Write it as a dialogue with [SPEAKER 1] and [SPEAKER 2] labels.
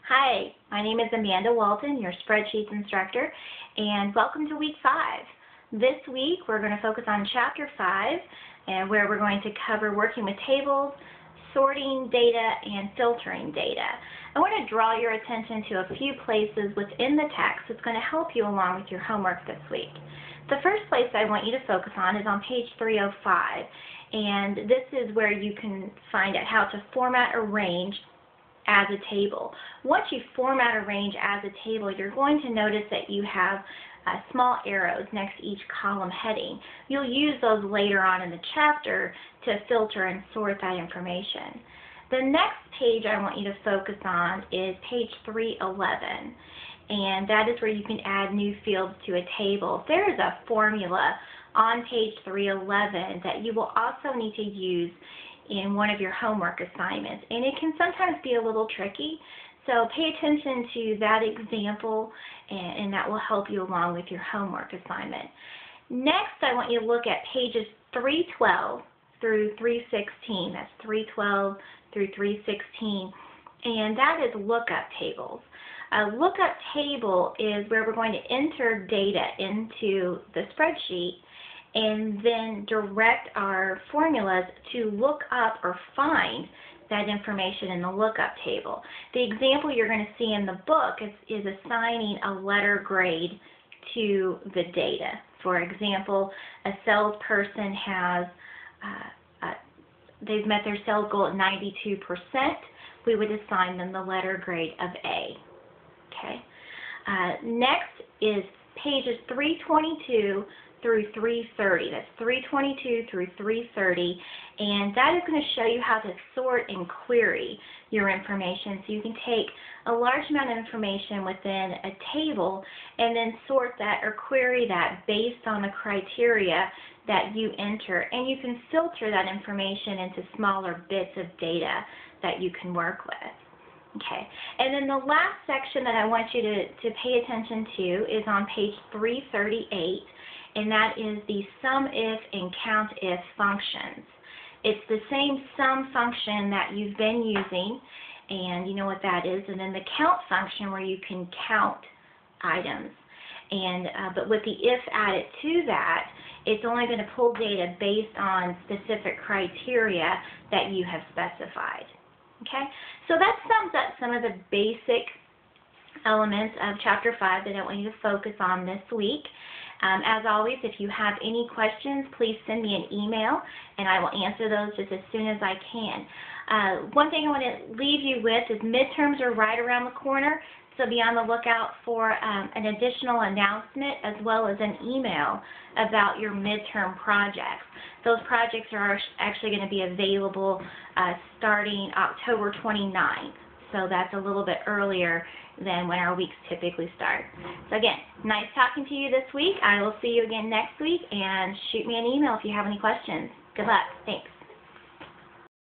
[SPEAKER 1] Hi, my name is Amanda Walton, your spreadsheets instructor, and welcome to week 5. This week we're going to focus on chapter 5, where we're going to cover working with tables, sorting data, and filtering data. I want to draw your attention to a few places within the text that's going to help you along with your homework this week. The first place I want you to focus on is on page 305, and this is where you can find out how to format a range as a table. Once you format a range as a table, you're going to notice that you have small arrows next to each column heading. You'll use those later on in the chapter to filter and sort that information. The next page I want you to focus on is page 311, and that is where you can add new fields to a table. There is a formula on page 311 that you will also need to use in one of your homework assignments, and it can sometimes be a little tricky, so pay attention to that example, and that will help you along with your homework assignment. Next, I want you to look at pages 312 through 316. That's 312 through 316, and that is lookup tables. A lookup table is where we're going to enter data into the spreadsheet and then direct our formulas to look up or find that information in the lookup table. The example you're going to see in the book is assigning a letter grade to the data. For example, a salesperson has, they've met their sales goal at 92%. We would assign them the letter grade of A. Okay. Next is pages 322 through 330. That's 322 through 330, and that is going to show you how to sort and query your information. So you can take a large amount of information within a table and then sort that or query that based on the criteria that you enter, and you can filter that information into smaller bits of data that you can work with. Okay, and then the last section that I want you to pay attention to is on page 338, and that is the SUMIF and COUNTIF functions. It's the same sum function that you've been using, and you know what that is, and then the count function where you can count items. And but with the if added to that, it's only going to pull data based on specific criteria that you have specified. Okay, so that sums up some of the basic elements of Chapter 5 that I want you to focus on this week. As always, if you have any questions, please send me an email, and I will answer those just as soon as I can. One thing I want to leave you with is midterms are right around the corner, so be on the lookout for an additional announcement as well as an email about your midterm projects. Those projects are actually going to be available starting October 29th. So that's a little bit earlier than when our weeks typically start. So again, nice talking to you this week. I will see you again next week, and shoot me an email if you have any questions. Good luck. Thanks.